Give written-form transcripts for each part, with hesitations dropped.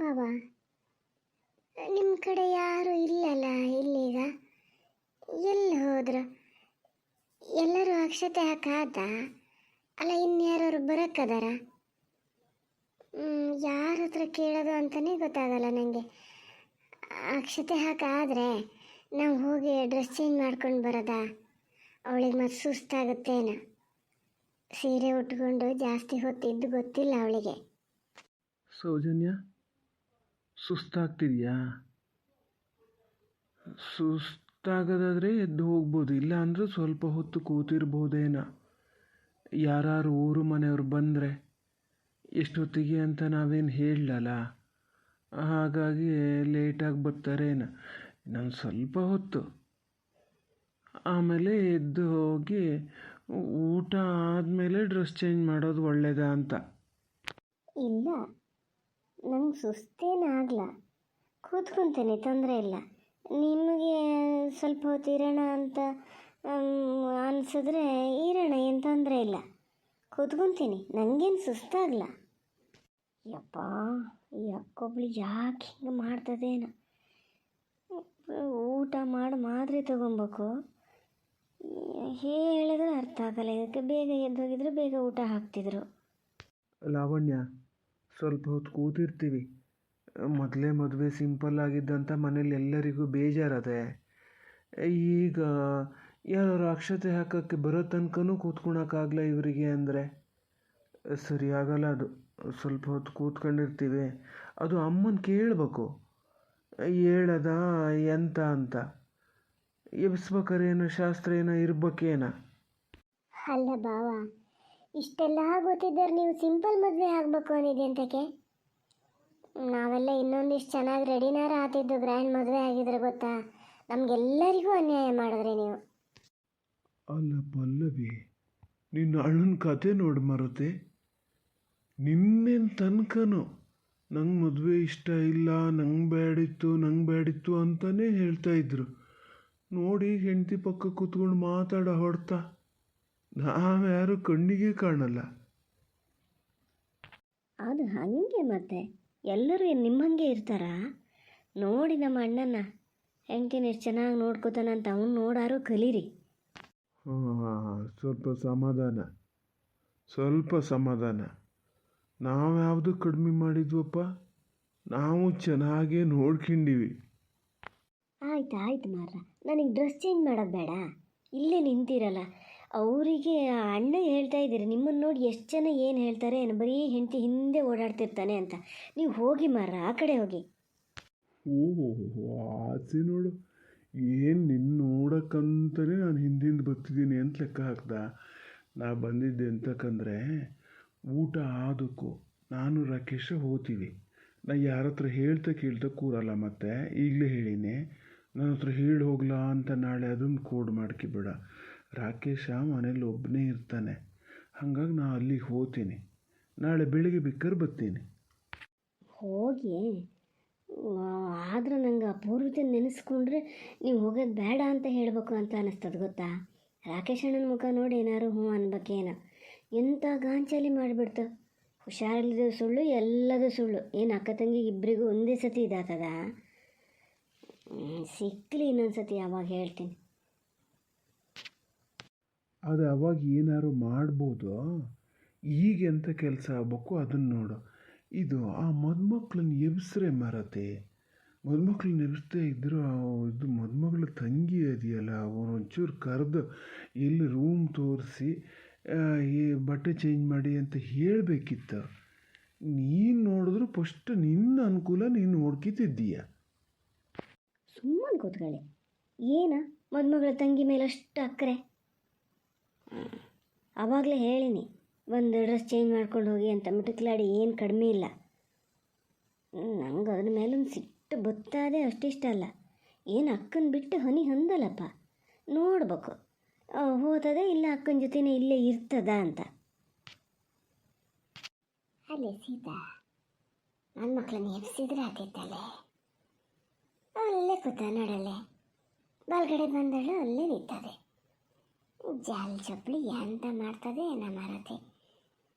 ಬಾಬಾ, ನಿಮ್ಮ ಕಡೆ ಯಾರು ಇಲ್ಲಲ್ಲ ಇಲ್ಲೀಗ? ಎಲ್ಲಿ ಹೋದ್ರು? ಎಲ್ಲರೂ ಅಕ್ಷತೆ ಹಾಕಾದ? ಅಲ್ಲ, ಇನ್ಯಾರು ಬರೋಕ್ಕದಾರ? ಯಾರ ಹತ್ರ ಕೇಳೋದು ಅಂತಲೇ ಗೊತ್ತಾಗಲ್ಲ ನನಗೆ. ಅಕ್ಷತೆ ಹಾಕಾದರೆ ನಾವು ಹೋಗಿ ಡ್ರೆಸ್ ಚೇಂಜ್ ಮಾಡ್ಕೊಂಡು ಬರೋದಾ? ಅವಳಿಗೆ ಮತ್ತೆ ಸುಸ್ತಾಗುತ್ತೇನ? ಸೀರೆ ಉಟ್ಕೊಂಡು ಜಾಸ್ತಿ ಹೊತ್ತಿದ್ದು ಗೊತ್ತಿಲ್ಲ ಅವಳಿಗೆ. ಸೌಜನ್ಯ, ಸುಸ್ತಾಗ್ತಿದೆಯಾ? ಸುಸ್ತಾಗೋದಾದರೆ ಎದ್ದು ಹೋಗ್ಬೋದು, ಇಲ್ಲ ಅಂದರೆ ಸ್ವಲ್ಪ ಹೊತ್ತು ಕೂತಿರ್ಬೋದೇನ. ಯಾರು ಊರು ಮನೆಯವ್ರು ಬಂದರೆ ಎಷ್ಟೊತ್ತಿಗೆ ಅಂತ ನಾವೇನು ಹೇಳಲ್ಲ, ಹಾಗಾಗಿ ಲೇಟಾಗಿ ಬರ್ತಾರೇನು. ನಾನು ಸ್ವಲ್ಪ ಹೊತ್ತು ಆಮೇಲೆ ಎದ್ದು ಹೋಗಿ ಊಟ ಆದಮೇಲೆ ಡ್ರೆಸ್ ಚೇಂಜ್ ಮಾಡೋದು ಒಳ್ಳೆಯದಾ ಅಂತ. ಇಲ್ಲ, ನಂಗೆ ಸುಸ್ತೇನಾಗಲ್ಲ, ಕೂತ್ಕೊತೀನಿ, ತೊಂದರೆ ಇಲ್ಲ. ನಿಮಗೆ ಸ್ವಲ್ಪ ಹೊತ್ತು ಇರೋಣ ಅಂತ ಅನಿಸಿದ್ರೆ ಇರೋಣ, ಏನು ತೊಂದರೆ ಇಲ್ಲ. ಕೂತ್ಕೊತೀನಿ, ನನಗೇನು ಸುಸ್ತಾಗಲ್ಲ. ಯಪ್ಪ, ಈ ಅಕ್ಕೊಬ್ಳು ಯಾಕೆ ಹಿಂಗೆ ಮಾಡ್ತದೇನ? ಊಟ ಮಾಡಿ ಮಾತ್ರೆ ತೊಗೊಬೇಕು, ಹೇಳಿದ್ರೆ ಅರ್ಥ ಆಗಲ್ಲ. ಇದಕ್ಕೆ ಬೇಗ ಎದ್ದೋಗಿದ್ರೆ ಬೇಗ ಊಟ ಹಾಕ್ತಿದ್ರು. ಲಾವಣ್ಯ, ಸ್ವಲ್ಪ ಹೊತ್ತು ಕೂತಿರ್ತೀವಿ. ಮೊದಲೇ ಮದುವೆ ಸಿಂಪಲ್ ಆಗಿದ್ದಂಥ ಮನೇಲಿ ಎಲ್ಲರಿಗೂ ಬೇಜಾರದೆ. ಈಗ ಯಾರು ಅಕ್ಷತೆ ಹಾಕೋಕ್ಕೆ ಬರೋ ತನಕನೂ ಕೂತ್ಕೊಳಕ್ಕಾಗಲ್ಲ ಇವರಿಗೆ ಅಂದರೆ ಸರಿ ಆಗಲ್ಲ. ಅದು ಸ್ವಲ್ಪ ಹೊತ್ತು ಕೂತ್ಕೊಂಡಿರ್ತೀವಿ. ಅದು ಅಮ್ಮನ ಕೇಳಬೇಕು, ಹೇಳದ ಎಂತ ಅಂತ. ಎಬ್ಸ್ಬೇಕಾರೆ ಏನೋ ಶಾಸ್ತ್ರ ಏನೋ ಇರ್ಬೇಕೇನ? ಅಲ್ಲ ಬಾವ, ಇಷ್ಟೆಲ್ಲ ಗೊತ್ತಿದ್ದರೆ ನೀವು ಸಿಂಪಲ್ ಮದುವೆ ಆಗಬೇಕು ಅನ್ನಿದೆ ಅಂತಕ್ಕೆ? ನಾವೆಲ್ಲ ಇನ್ನೊಂದಿಷ್ಟು ಚೆನ್ನಾಗಿ ರೆಡಿನಾರ ಆತಿದ್ದು ಗ್ರ್ಯಾಂಡ್ ಮದುವೆ ಆಗಿದ್ರೆ ಗೊತ್ತಾ? ನಮಗೆಲ್ಲರಿಗೂ ಅನ್ಯಾಯ ಮಾಡಿದ್ರಿ ನೀವು. ಅಲ್ಲ ಪಲ್ಲವಿ, ನಿನ್ನ ಅಣ್ಣನ ಕತೆ ನೋಡಿ ಮರತೆ. ನಿನ್ನೇನು ತನಕನೂ ನಂಗೆ ಮದುವೆ ಇಷ್ಟ ಇಲ್ಲ, ನಂಗೆ ಬೇಡಿತ್ತು ಅಂತಲೇ ಹೇಳ್ತಾ ಇದ್ರು. ನೋಡಿ, ಹೆಂಡತಿ ಪಕ್ಕ ಕೂತ್ಕೊಂಡು ಮಾತಾಡೋ ಹೊಡ್ತಾ ನಾವ್ಯಾರು ಕಣ್ಣಿಗೆ ಕಾಣಲ್ಲ. ಅದು ಹಾಗೆ, ಮತ್ತೆ ಎಲ್ಲರೂ ನಿಮ್ಮ ಹಾಗೆ ಇರ್ತಾರಾ? ನೋಡಿ ನಮ್ಮ ಅಣ್ಣನ ಹೆಂಡ್ತಿನ ಎಷ್ಟು ಚೆನ್ನಾಗಿ ನೋಡ್ಕೋತಾನಂತ ಅವ್ನು ನೋಡಾರು ಕಲೀರಿ. ಹಾಂ, ಸ್ವಲ್ಪ ಸಮಾಧಾನ. ನಾವು ಯಾವುದು ಕಡಿಮೆ ಮಾಡಿದ್ವಪ್ಪ? ನಾವು ಚೆನ್ನಾಗೇ ನೋಡ್ಕೊಂಡಿವಿ. ಆಯ್ತು ಮಾರ್ರ, ನನಗೆ ಡ್ರೆಸ್ ಚೇಂಜ್ ಮಾಡೋದು ಬೇಡ, ಇಲ್ಲೇ ನಿಂತಿರಲ್ಲ. ಅವರಿಗೆ ಅಣ್ಣ ಹೇಳ್ತಾ ಇದ್ದೀರಿ, ನಿಮ್ಮನ್ನು ನೋಡಿ ಎಷ್ಟು ಜನ ಏನು ಹೇಳ್ತಾರೆ ಏನು, ಬರೀ ಹೆಂಡತಿ ಹಿಂದೆ ಓಡಾಡ್ತಿರ್ತಾನೆ ಅಂತ. ನೀವು ಹೋಗಿ ಮಾರ್ರ, ಆ ಕಡೆ ಹೋಗಿ. ಓಹೋ, ಆಸೆ ನೋಡು. ಏನು ನಿನ್ನ ನೋಡೋಕ್ಕಂತಲೇ ನಾನು ಹಿಂದಿಂದ ಬರ್ತಿದ್ದೀನಿ ಅಂತ ಲೆಕ್ಕ ಹಾಕ್ದ. ನಾ ಬಂದಿದ್ದೆ ಅಂತಕ್ಕಂದರೆ ಊಟ ಆದಕ್ಕೂ ನಾನು ರಾಕೇಶ ಹೋಗ್ತೀವಿ. ನಾ ಯಾರ ಹತ್ರ ಕೇಳ್ತಾ ಕೂರಲ್ಲ. ಮತ್ತೆ ಈಗಲೇ ಹೇಳಿನಿ, ನನ್ನ ಹತ್ರ ಹೇಳಿ ಹೋಗ್ಲಾ ಅಂತ ನಾಳೆ ಅದನ್ನು ಕೋಡ್ ಮಾಡ್ಕಿಬೇಡ. ರಾಕೇಶ ಮನೇಲಿ ಒಬ್ಬನೇ ಇರ್ತಾನೆ, ಹಾಗಾಗಿ ನಾ ಅಲ್ಲಿಗೆ ಹೋಗ್ತೀನಿ. ನಾಳೆ ಬೆಳಿಗ್ಗೆ ಬೇಕಾದ್ರೆ ಬರ್ತೀನಿ. ಹೋಗಿ, ಆದ್ರೆ ನಂಗೆ ಅಪೂರ್ವತೆ ನೆನೆಸ್ಕೊಂಡ್ರೆ ನೀವು ಹೋಗೋದು ಬೇಡ ಅಂತ ಹೇಳಬೇಕು ಅಂತ ಅನ್ನಿಸ್ತದೆ ಗೊತ್ತಾ? ರಾಕೇಶ್ ಅಣ್ಣನ ಮುಖ ನೋಡಿ ಏನಾರು ಹ್ಞೂ ಅನ್ಬೇಕೇನೋ. ಎಂಥ ಗಾಂಚಲಿ ಮಾಡಿಬಿಡ್ತು. ಹುಷಾರಿಲ್ಲದ ಸುಳ್ಳು, ಎಲ್ಲದು ಸುಳ್ಳು. ಏನು ಅಕ್ಕ ತಂಗಿ ಇಬ್ಬರಿಗೂ ಒಂದೇ ಸತಿ ಇದಾತದ? ಸಿಕ್ಕಲಿ ಇನ್ನೊಂದು ಸತಿ ಅವಾಗ ಹೇಳ್ತೀನಿ. ಅದು ಅವಾಗ ಏನಾರು ಮಾಡ್ಬೋದು. ಈಗೆಂಥ ಕೆಲಸ ಆಗಬೇಕು ಅದನ್ನು ನೋಡು. ಇದು ಆ ಮದುಮಕ್ಳನ್ನ ಎಬ್ಸ್ರೆ ಮರತೆ. ಮದುಮಕ್ಳನ್ನ ಎಬ್ಸ್ದೇ ಇದ್ದರೂ ಇದು ಮದುಮಗಳ ತಂಗಿ ಇದೆಯಲ್ಲ, ಅವ್ರು ಒಂಚೂರು ಕರೆದು ಎಲ್ಲಿ ರೂಮ್ ತೋರಿಸಿ ಈ ಬಟ್ಟೆ ಚೇಂಜ್ ಮಾಡಿ ಅಂತ ಹೇಳಬೇಕಿತ್ತು. ನೀನು ನೋಡಿದ್ರು ಫಸ್ಟ್ ನಿನ್ನ ಅನುಕೂಲ ನೀನು ನೋಡ್ಕಿತಿದ್ದೀಯ. ಸುಮ್ಮನೆ ಕೂತ್ಕೊಳ್ಳಿ. ಏನ ಮದುಮಗಳ ತಂಗಿ ಮೇಲೆ ಅಷ್ಟು ಅಕ್ಕರೆ? ಆವಾಗಲೇ ಹೇಳಿನಿ, ಒಂದು ಡ್ರೆಸ್ ಚೇಂಜ್ ಮಾಡ್ಕೊಂಡು ಹೋಗಿ ಅಂತ. ಮಿಟುಕ್ಲಾಡಿ ಏನು ಕಡಿಮೆ ಇಲ್ಲ. ನಂಗೆ ಅದ್ರ ಮೇಲೊಂದು ಸಿಟ್ಟು ಬತ್ತಾದೆ, ಅಷ್ಟಿಷ್ಟ ಅಲ್ಲ. ಏನು ಅಕ್ಕನ ಬಿಟ್ಟು ಹನಿ ಹೊಂದಲ್ಲಪ್ಪ. ನೋಡ್ಬೇಕು ಹೋತದೆ ಇಲ್ಲ ಅಕ್ಕನ ಜೊತೆನೇ ಇಲ್ಲೇ ಇರ್ತದ ಅಂತ. ಅಲ್ಲೇ ಸೀತಾ, ನನ್ನ ಮಕ್ಕಳನ್ನ ಎಬ್ಸಿದ್ರೆ ಆತಿತ್ತಲ್ಲೇ. ಅಲ್ಲೇ ಕೂತ ನೋಡಲ್ಲೇ, ಬಲ್ಗಡೆ ಬಂದಳು ಅಲ್ಲೇ ನಿಂತದೆ. ಜಾಲ್ ಚಪ್ಪಲಿ ಎಂತ ಮಾಡ್ತದೆ ಏನ ಮಾರತೆ.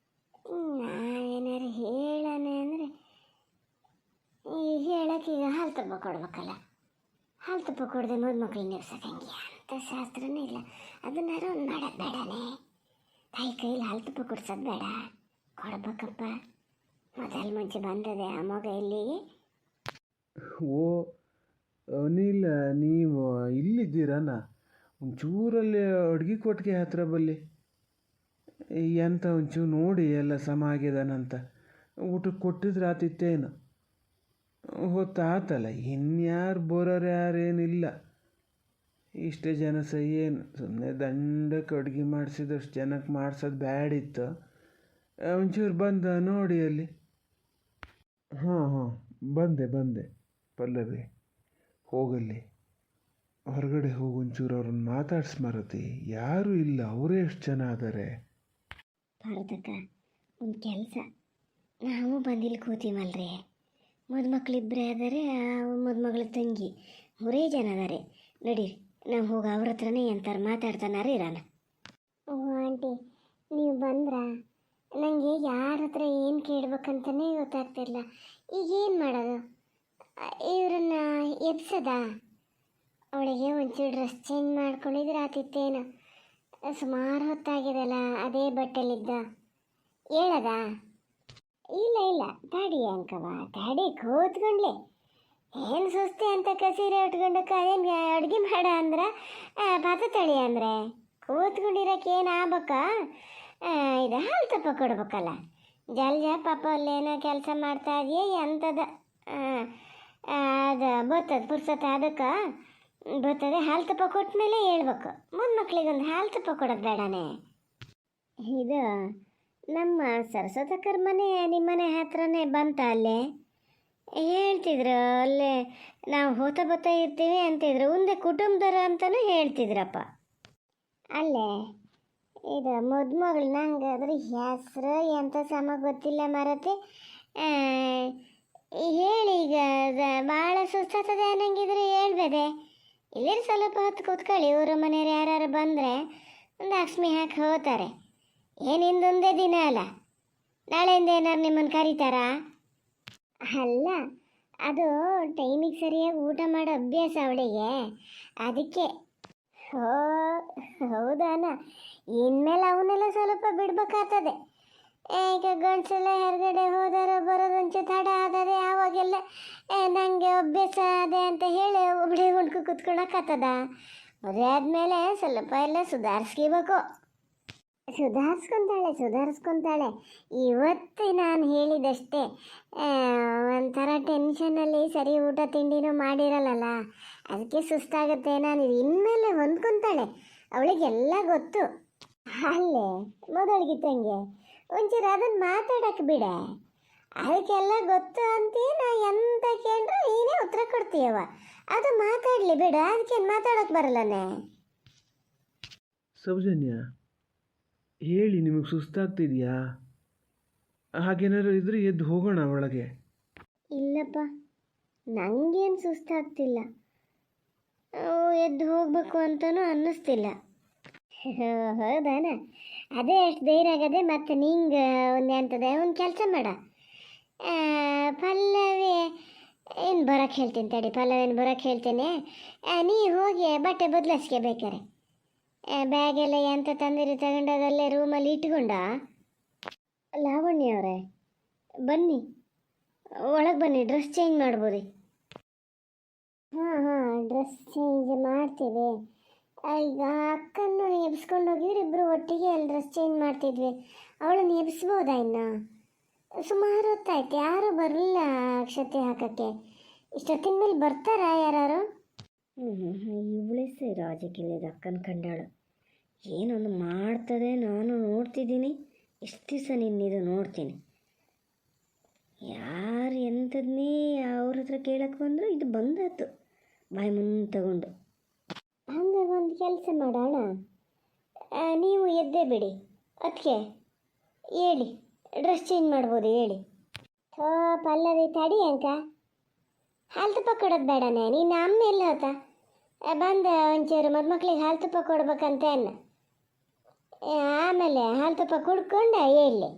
ನಾವೇನಾರು ಹೇಳೋಣ ಅಂದರೆ ತುಪ್ಪ ಕೊಡ್ಬೇಕಲ್ಲ. ಹಾಲು ತುಪ್ಪ ಕೊಡದೆ ಮದುಮಕ್ಳನ್ನ ಎಬ್ಸೋದು ಹೆಂಗೆ ಅಂತ ಶಾಸ್ತ್ರನೇ ಇಲ್ಲ. ಅದನ್ನಾರು ಒಂದು ಮಾಡೋದು ಬೇಡನೇ? ತಾಯಿ ಕೈಲಿ ಹಾಲು ತುಪ್ಪ ಕೊಡ್ಸೋದು ಬೇಡ, ಕೊಡ್ಬೇಕಪ್ಪ. ಮುಂಚೆ ಬಂದದೆ ಆ ಮಗ ಇಲ್ಲಿಗೆ. ಓ ಅನಿಲ, ನೀವು ಇಲ್ಲಿದ್ದೀರಣ್ಣ. ಒಂಚೂರಲ್ಲಿ ಅಡ್ಗೆ ಕೊಟ್ಟಿಗೆ ಹತ್ರ ಬಲ್ಲಿ ಎಂತ ಒಂಚೂರು ನೋಡಿ ಎಲ್ಲ ಸಮ ಆಗ್ಯದಾನಂತ ಊಟಕ್ಕೆ ಕೊಟ್ಟಿದ್ರೆ ಆತಿತ್ತೇನು. ಹೊತ್ತಾತಲ್ಲ, ಇನ್ಯಾರು ಬರೋರು ಯಾರೇನಿಲ್ಲ. ಇಷ್ಟೇ ಜನ ಸಹ ಏನು ಸುಮ್ಮನೆ ದಂಡಕ್ಕೆ ಅಡುಗೆ ಮಾಡಿಸಿದಷ್ಟು ಜನಕ್ಕೆ ಮಾಡ್ಸೋದು ಬ್ಯಾಡಿತ್ತು. ಒಂಚೂರು ಬಂದ ನೋಡಿ ಅಲ್ಲಿ. ಹಾಂ ಬಂದೆ ಪಲ್ಲವಿ. ಹೋಗಲ್ಲಿ ಹೊರಗಡೆ ಹೋಗಿ ಒಂಚೂರು ಅವ್ರನ್ನ ಮಾತಾಡ್ಸ್ಮಾರತಿ. ಯಾರೂ ಇಲ್ಲ, ಅವರೇ ಎಷ್ಟು ಜನ ಆದರೆ. ಭಾರತಕ್ಕ ಒಂದು ಕೆಲಸ, ನಾವು ಬಂದಿಲ್ಲಿ ಕೂತೀವಲ್ರಿ. ಮದುಮಕ್ಳಿಬ್ಬರೇ ಆದರೆ, ಮದುಮಗಳ ತಂಗಿ 3 ಜನ ಅದಾರೆ. ನಡೀರಿ ನಾವು ಹೋಗಿ ಅವ್ರ ಹತ್ರನೇ ಎಂತಾರು ಮಾತಾಡ್ತಾನಾರ ಇರೋಣ. ಓ ಆಂಟಿ, ನೀವು ಬಂದ್ರಾ? ನನಗೆ ಯಾರ ಹತ್ರ ಏನು ಕೇಳ್ಬೇಕಂತಲೇ ಗೊತ್ತಾಗ್ತಿಲ್ಲ. ಈಗೇನು ಮಾಡೋದು? ಇವ್ರನ್ನ ಎಬ್ಸದ? ಅವಳಿಗೆ ಒಂಚೂರು ಡ್ರೆಸ್ ಚೇಂಜ್ ಮಾಡ್ಕೊಂಡಿದ್ರೆ ಆತಿತ್ತೇನು? ಸುಮಾರು ಹೊತ್ತಾಗಿದೆಲ್ಲ ಅದೇ ಬಟ್ಟೆಲಿದ್ದ. ಹೇಳದ? ಇಲ್ಲ ತಾಡಿ ಅಂಕವ, ತಾಡಿ ಕೂತ್ಕೊಂಡ್ಲೆ. ಏನು ಸುಸ್ತಿ ಅಂತ ಸೀರೆ ಉಟ್ಕೊಂಡಕ್ಕ ಅದೇನು ಅಡುಗೆ ಮಾಡ ಅಂದ್ರೆ ಪಾತ ತೊಳಿ ಅಂದರೆ ಕೂತ್ಕೊಂಡಿರೋಕೆ ಏನು ಆಗ್ಬೇಕ? ಇದು ಹಾಲು ತುಪ್ಪ ಕೊಡ್ಬೇಕಲ್ಲ. ಜಲ್ಜ ಪಾಪ ಅಲ್ಲೇನೋ ಕೆಲಸ ಮಾಡ್ತಾ ಇದೆಯೇ ಎಂಥದ ಅದು ಬರ್ತದೆ ಪುರ್ಸತ್ತೆ. ಅದಕ್ಕೆ ಬರ್ತದೆ. ಹಾಲು ತುಪ್ಪ ಕೊಟ್ಟ ಮೇಲೆ ಹೇಳ್ಬೇಕು. ಮಕ್ಕಳಿಗೊಂದು ಹಾಲು ತುಪ್ಪ ಕೊಡೋದು ಬೇಡನೇ? ಇದು ನಮ್ಮ ಸರಸ್ವತಕ್ಕರ ಮನೆ ನಿಮ್ಮನೆ ಹತ್ರನೇ ಬಂತ. ಅಲ್ಲೇ ಹೇಳ್ತಿದ್ರು, ಅಲ್ಲೇ ನಾವು ಹೋತಾ ಇರ್ತೀವಿ ಅಂತಿದ್ರು. ಒಂದೇ ಕುಟುಂಬದವರು ಅಂತಲೂ ಹೇಳ್ತಿದ್ರಪ್ಪ. ಅಲ್ಲೇ ಇದು ಮದುಮಗಳು ನಂಗೆ ಅದ್ರ ಹೆಸ್ರು ಎಂಥ ಸಮ ಗೊತ್ತಿಲ್ಲ ಮರತಿ. ಹೇಳಿ, ಈಗ ಭಾಳ ಸುಸ್ತಾಗ್ತದೆ ಅನ್ನಂಗಿದ್ರೆ ಹೇಳ್ಬೇದೆ. ಇಲ್ಲೇ ಸ್ವಲ್ಪ ಹೊತ್ತು ಕೂತ್ಕೊಳ್ಳಿ. ಊರ ಮನೆಯವ್ರು ಯಾರು ಬಂದರೆ ಒಂದು ಅಕ್ಷ್ಮಿ ಹಾಕಿ ಹೋಗ್ತಾರೆ. ಏನಿಂದೊಂದೇ ದಿನ ಅಲ್ಲ, ನಾಳೆಯಿಂದ ಏನಾರು ನಿಮ್ಮನ್ನು ಕರೀತಾರಾ? ಅಲ್ಲ, ಅದು ಟೈಮಿಗೆ ಸರಿಯಾಗಿ ಊಟ ಮಾಡೋ ಅಭ್ಯಾಸ ಅವಳಿಗೆ, ಅದಕ್ಕೆ. ಹೌದಾನ? ಇನ್ಮೇಲೆ ಅವನ್ನೆಲ್ಲ ಸ್ವಲ್ಪ ಬಿಡ್ಬೇಕಾಗ್ತದೆ. ಈಗ ಗಂಡಸೆಲ್ಲ ಹೊರಗಡೆ ಹೋದಾರ ಬರೋದು ಒಂಚೂರು ತಡ ಆದದೆ. ಆವಾಗೆಲ್ಲ ನನಗೆ ಅಭ್ಯಾಸ ಅದೇ ಅಂತ ಹೇಳಿ ಒಬ್ಬಳೆ ಹುಡ್ಕು ಕೂತ್ಕೊಳಕ್ಕಾಗ್ತದ? ಮದುವೆ ಆದಮೇಲೆ ಸ್ವಲ್ಪ ಎಲ್ಲ ಸುಧಾರಿಸ್ಕೋಬೇಕು. ಸುಧಾರಿಸ್ಕೊತಾಳೆ. ಇವತ್ತು ನಾನು ಹೇಳಿದಷ್ಟೇ ಒಂಥರ ಟೆನ್ಷನಲ್ಲಿ ಸರಿ ಊಟ ತಿಂಡಿನೂ ಮಾಡಿರಲ್ಲ, ಅದಕ್ಕೆ ಸುಸ್ತಾಗುತ್ತೆ. ನಾನು ಇನ್ಮೇಲೆ ಹೊಂದ್ಕೊತಾಳೆ. ಅವಳಿಗೆಲ್ಲ ಗೊತ್ತು. ಅಲ್ಲೇ ಮೊದಲಿಗಿತ್ತಂಗೆ ಒಂಚೂರು ಅದನ್ನು ಮಾತಾಡಕ್ಕೆ ಬಿಡ. ಅದಕ್ಕೆಲ್ಲ ಗೊತ್ತು ಅಂತೀಯ. ನಾ ಎಂತ ಕೇಳ್ರೆ ನೀನೇ ಉತ್ತರ ಕೊಡ್ತೀಯವ. ಅದು ಮಾತಾಡಲಿ ಬಿಡ, ಅದಕ್ಕೇನು ಮಾತಾಡೋಕ್ಕೆ ಬರಲ್ಲನೇ? ಸೌಜನ್ಯ, ಹೇಳಿ, ನಿಮಗೆ ಸುಸ್ತಾಗ್ತಿದೆಯಾ? ಹಾಗೇನಾದ್ರು ಇದ್ರೆ ಎದ್ದು ಹೋಗೋಣ ಒಳಗೆ. ಇಲ್ಲಪ್ಪ, ನನಗೇನು ಸುಸ್ತಾಗ್ತಿಲ್ಲ. ಎದ್ದು ಹೋಗ್ಬೇಕು ಅಂತಲೂ ಅನ್ನಿಸ್ತಿಲ್ಲ. ಹೌದಾನ? ಅದೇ ಅಷ್ಟು ಧೈರ್ಯ ಆಗದೆ. ಮತ್ತು ನಿಂಗೆ ಒಂದು ಎಂತದೆ, ಒಂದು ಕೆಲಸ ಮಾಡ. ಪಲ್ಲವಿ ಏನು ಬರೋಕ್ಕೆ ಹೇಳ್ತೀನಿ ತಡಿ. ಪಲ್ಲವಿನ ಬರೋಕ್ಕೆ ಹೇಳ್ತೇನೆ. ನೀ ಹೋಗಿ ಬಟ್ಟೆ ಬದಲಾಯಿಸ್ಕೆ ಬೇಕಾರೆ. ಬ್ಯಾಗೆಲ್ಲ ಎಂತ ತಂದಿರಿ ತಗೊಂಡೋಗಲ್ಲೇ ರೂಮಲ್ಲಿ ಇಟ್ಕೊಂಡ. ಲಾವಣ್ಯ ಅವರೇ, ಬನ್ನಿ ಒಳಗೆ ಬನ್ನಿ, ಡ್ರೆಸ್ ಚೇಂಜ್ ಮಾಡ್ಬೋದು. ಹಾಂ ಡ್ರೆಸ್ ಚೇಂಜ್ ಮಾಡ್ತೀವಿ. ಈಗ ಅಕ್ಕನ್ನು ಎಬ್ಸ್ಕೊಂಡು ಹೋಗಿದ್ರೆ ಇಬ್ಬರು ಒಟ್ಟಿಗೆ ಅಲ್ಲಿ ಡ್ರೆಸ್ ಚೇಂಜ್ ಮಾಡ್ತಿದ್ವಿ. ಅವಳನ್ನು ಎಬ್ಸ್ಬೋದಾ? ಇನ್ನು ಸುಮಾರು ಹೊತ್ತಾಯ್ತು, ಯಾರೂ ಬರಲಿಲ್ಲ ಅಕ್ಷತೆ ಹಾಕೋಕ್ಕೆ. ಇಷ್ಟೊತ್ತಿನ ಮೇಲೆ ಬರ್ತಾರಾ ಯಾರು? ಇವಳೇ ಸರಿ ರಾಜಕೀಯದ ಅಕ್ಕನ ಕಂಡಾಳು. ಏನೊಂದು ಮಾಡ್ತದೆ, ನಾನು ನೋಡ್ತಿದ್ದೀನಿ. ಎಷ್ಟು ದಿವಸ ನಿನ್ನಿದು ನೋಡ್ತೀನಿ. ಯಾರು ಎಂಥದ್ನೇ ಅವ್ರ ಹತ್ರ ಕೇಳಕ್ಕೆ ಬಂದರೂ ಇದು ಬಂದಾತು ಬಾಯಿ ಮುಂದೆ ತಗೊಂಡು. ಹಂಗೆ ಒಂದು ಕೆಲಸ ಮಾಡೋಣ, ನೀವು ಎದ್ದೇ ಬಿಡಿ. ಅದಕ್ಕೆ ಹೇಳಿ, ಡ್ರೆಸ್ ಚೇಂಜ್ ಮಾಡ್ಬೋದು ಹೇಳಿ. ಪಲ್ಲವಿ ತಡಿ ಅಂಕ, ಹಾಲು ತುಪ್ಪ ಕೊಡೋದು ಬೇಡನೇ? ನೀನು ಅಮ್ಮ ಎಲ್ಲ ಹೋತ ಬಂದು ಒಂಚೂರು ಮದುಮಕ್ಳಿಗೆ ಹಾಲು ತುಪ್ಪ ಕೊಡ್ಬೇಕಂತ ಅನ್ನ. ಆಮೇಲೆ ಹಾಲು ತುಪ್ಪ ಕುಡ್ಕೊಂಡು ಹೇಳಿ.